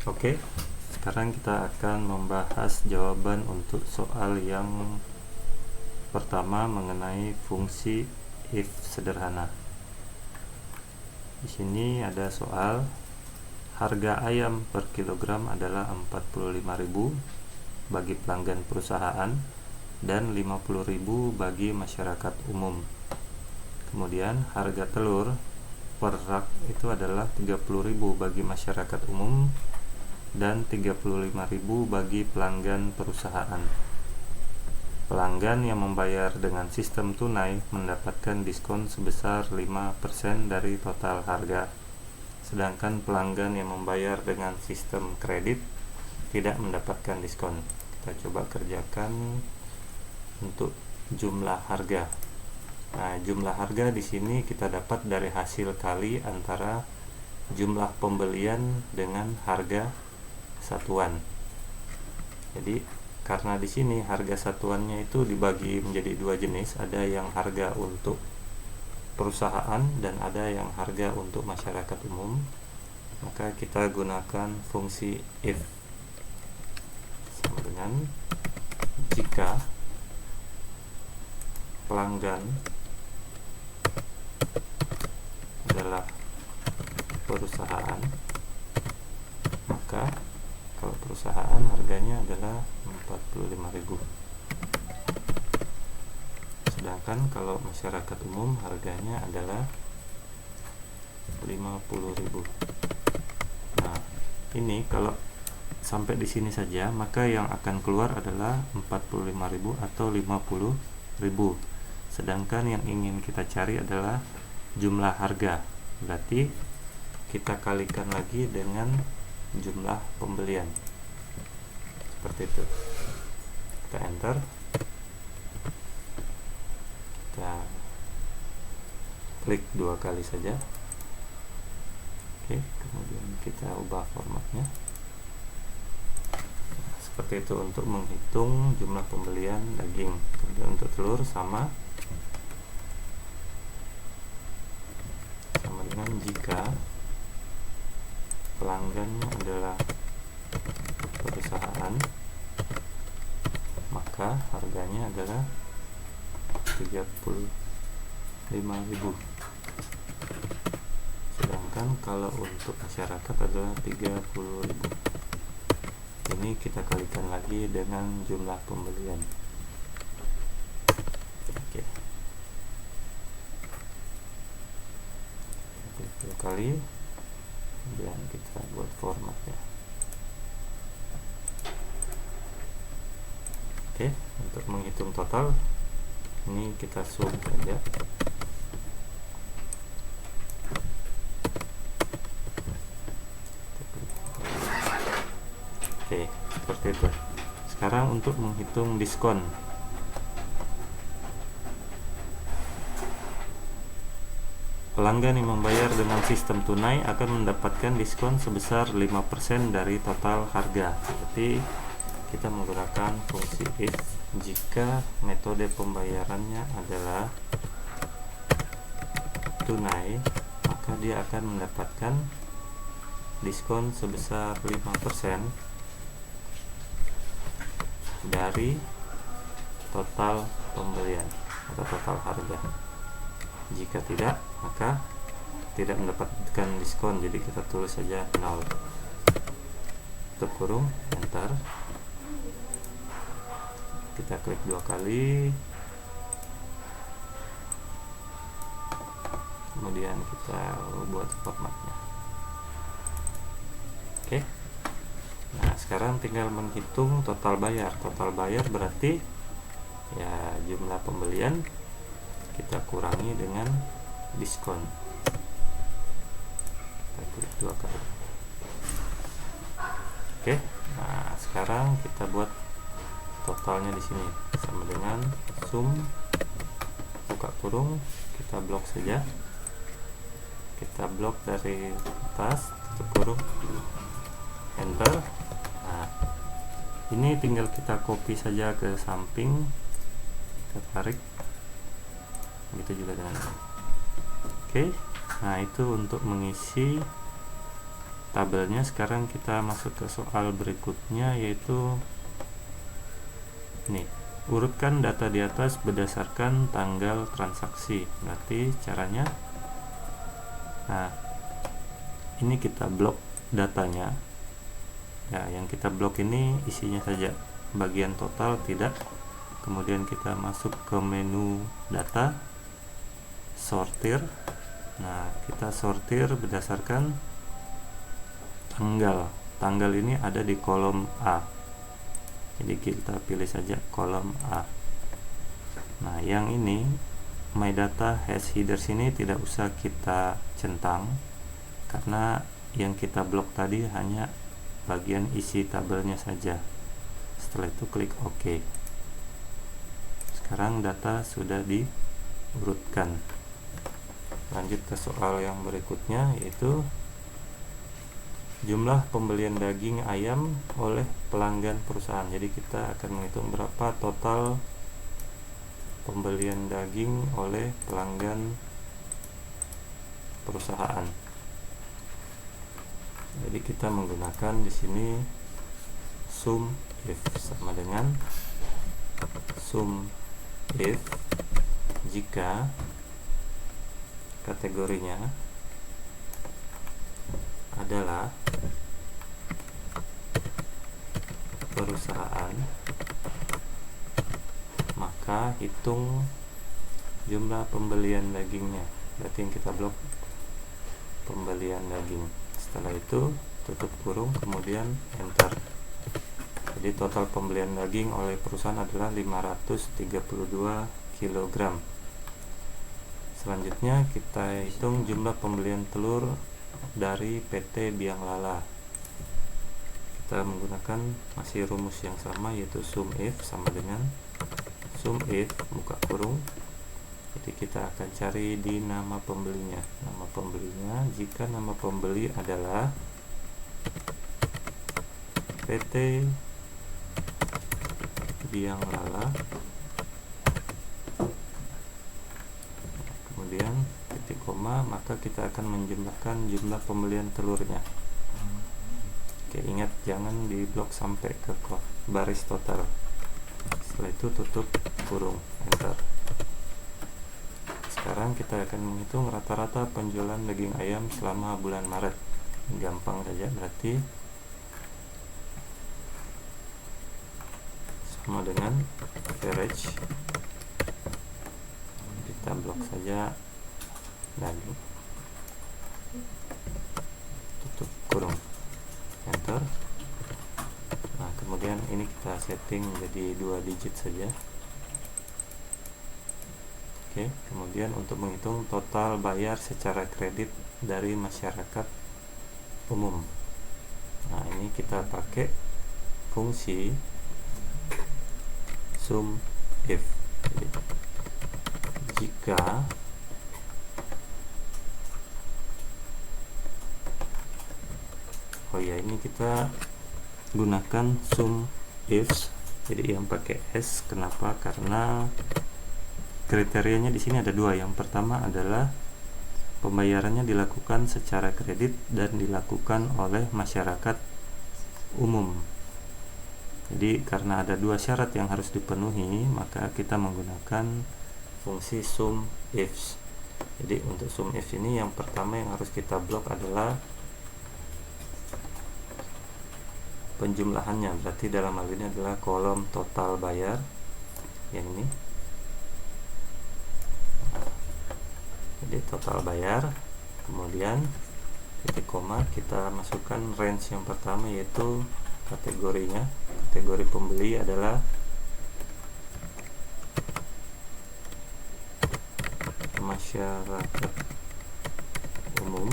Oke, sekarang kita akan membahas jawaban untuk soal yang pertama mengenai fungsi if sederhana. Di sini ada soal harga ayam per kilogram adalah 45.000 bagi pelanggan perusahaan dan 50.000 bagi masyarakat umum. Kemudian harga telur per rak itu adalah 30.000 bagi masyarakat umum dan 35.000 bagi pelanggan perusahaan. Pelanggan yang membayar dengan sistem tunai mendapatkan diskon sebesar 5% dari total harga, sedangkan pelanggan yang membayar dengan sistem kredit tidak mendapatkan diskon. Kita coba kerjakan untuk jumlah harga. Nah, jumlah harga di sini kita dapat dari hasil kali antara jumlah pembelian dengan harga satuan. Jadi karena di sini harga satuannya itu dibagi menjadi dua jenis, ada yang harga untuk perusahaan dan ada yang harga untuk masyarakat umum, maka kita gunakan fungsi if sama dengan jika pelanggan adalah perusahaan, maka kalau perusahaan harganya adalah 45.000. Sedangkan kalau masyarakat umum harganya adalah 50.000. Nah, ini kalau sampai di sini saja, maka yang akan keluar adalah 45.000 atau 50.000. Sedangkan yang ingin kita cari adalah jumlah harga. Berarti kita kalikan lagi dengan jumlah pembelian, seperti itu. Kita enter, kita klik 2 kali saja. Oke, kemudian kita ubah formatnya. Nah, seperti itu untuk menghitung jumlah pembelian daging. Kemudian untuk telur sama dengan jika pelanggannya adalah perusahaan, maka harganya adalah 35.000. Sedangkan kalau untuk masyarakat adalah 30.000. Ini kita kalikan lagi dengan jumlah pembelian. Oke. Itu kali. Dan kita buat formatnya. Oke, untuk menghitung total ini kita zoom saja. Oke, seperti itu. Sekarang untuk menghitung diskon. Pelanggan yang membayar dengan sistem tunai akan mendapatkan diskon sebesar 5% dari total harga. Jadi kita menggunakan fungsi if jika metode pembayarannya adalah tunai, maka dia akan mendapatkan diskon sebesar 5% dari total pembelian atau total harga. Jika tidak, maka tidak mendapatkan diskon, jadi kita tulis saja 0. Tutup kurung, enter. Kita klik 2 kali, kemudian kita buat formatnya. Oke. Nah, sekarang tinggal menghitung total bayar. Total bayar berarti ya jumlah pembelian kita kurangi dengan diskon. Kita klik 2 kali. Oke. Nah, sekarang kita buat totalnya di sini sama dengan sum buka kurung, kita blok saja. Kita blok dari atas, tutup kurung, enter. Nah, ini tinggal kita copy saja ke samping, kita tarik. Begitu juga dengan ini. Oke, nah itu untuk mengisi tabelnya. Sekarang kita masuk ke soal berikutnya, yaitu nih, urutkan data di atas berdasarkan tanggal transaksi. Berarti caranya, nah ini kita blok datanya ya, yang kita blok ini isinya saja, bagian total tidak. Kemudian kita masuk ke menu data, sortir. Nah, kita sortir berdasarkan tanggal ini ada di kolom A, jadi kita pilih saja kolom A. Nah, yang ini my data has headers ini tidak usah kita centang, karena yang kita blok tadi hanya bagian isi tabelnya saja. Setelah itu klik OK. Sekarang data sudah diurutkan. Lanjut ke soal yang berikutnya, yaitu jumlah pembelian daging ayam oleh pelanggan perusahaan. Jadi kita akan menghitung berapa total pembelian daging oleh pelanggan perusahaan. Jadi kita menggunakan di sini sum if, sama dengan sum if jika kategorinya adalah perusahaan, maka hitung jumlah pembelian dagingnya. Berarti yang kita blok pembelian daging. Setelah itu tutup kurung, kemudian enter. Jadi total pembelian daging oleh perusahaan adalah 532 kg. Selanjutnya kita hitung jumlah pembelian telur dari PT Biang Lala. Kita menggunakan masih rumus yang sama, yaitu sum if sama dengan sum if buka kurung. Jadi kita akan cari di nama pembelinya. Nama pembelinya, jika nama pembeli adalah PT Biang Lala, kemudian titik koma, maka kita akan menjumlahkan jumlah pembelian telurnya. Oke, ingat jangan diblok sampai ke baris total. Setelah itu tutup kurung, enter. Sekarang kita akan menghitung rata-rata penjualan daging ayam selama bulan Maret. Gampang saja, berarti sama dengan average. Kita blok saja daging, tutup kurung, enter. Nah, kemudian ini kita setting menjadi 2 digit saja. Oke, kemudian untuk menghitung total bayar secara kredit dari masyarakat umum, nah ini kita pakai fungsi sum if. Jadi, jika ini kita gunakan sum ifs, jadi yang pakai s. Kenapa? Karena kriterianya di sini ada 2. Yang pertama adalah pembayarannya dilakukan secara kredit dan dilakukan oleh masyarakat umum. Jadi karena ada 2 syarat yang harus dipenuhi, maka kita menggunakan fungsi sum ifs. Jadi untuk sum ifs ini, yang pertama yang harus kita blok adalah penjumlahannya. Berarti dalam hal ini adalah kolom total bayar, yang ini. Jadi total bayar, kemudian titik koma, kita masukkan range yang pertama, yaitu kategorinya. Kategori pembeli adalah masyarakat umum,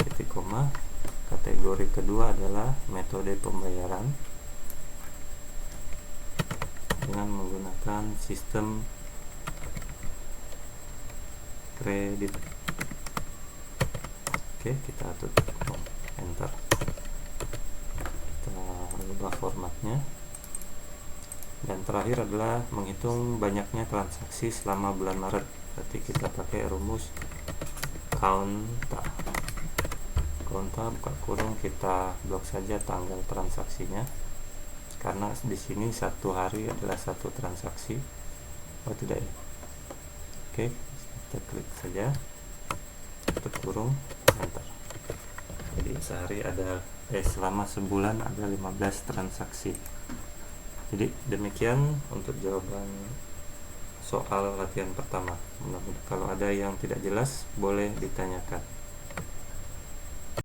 titik koma. Kategori kedua adalah metode pembayaran dengan menggunakan sistem kredit. Oke, kita tutup, enter. Kita ubah formatnya. Dan terakhir adalah menghitung banyaknya transaksi selama bulan Maret. Berarti kita pakai rumus konta buka kurung, kita blok saja tanggal transaksinya karena di sini satu hari adalah satu transaksi. Oh tidak ya, oke, kita klik saja tutup kurung, enter. Jadi sehari ada selama sebulan ada 15 transaksi. Jadi demikian untuk jawaban soal latihan pertama. Mudah-mudahan kalau ada yang tidak jelas boleh ditanyakan.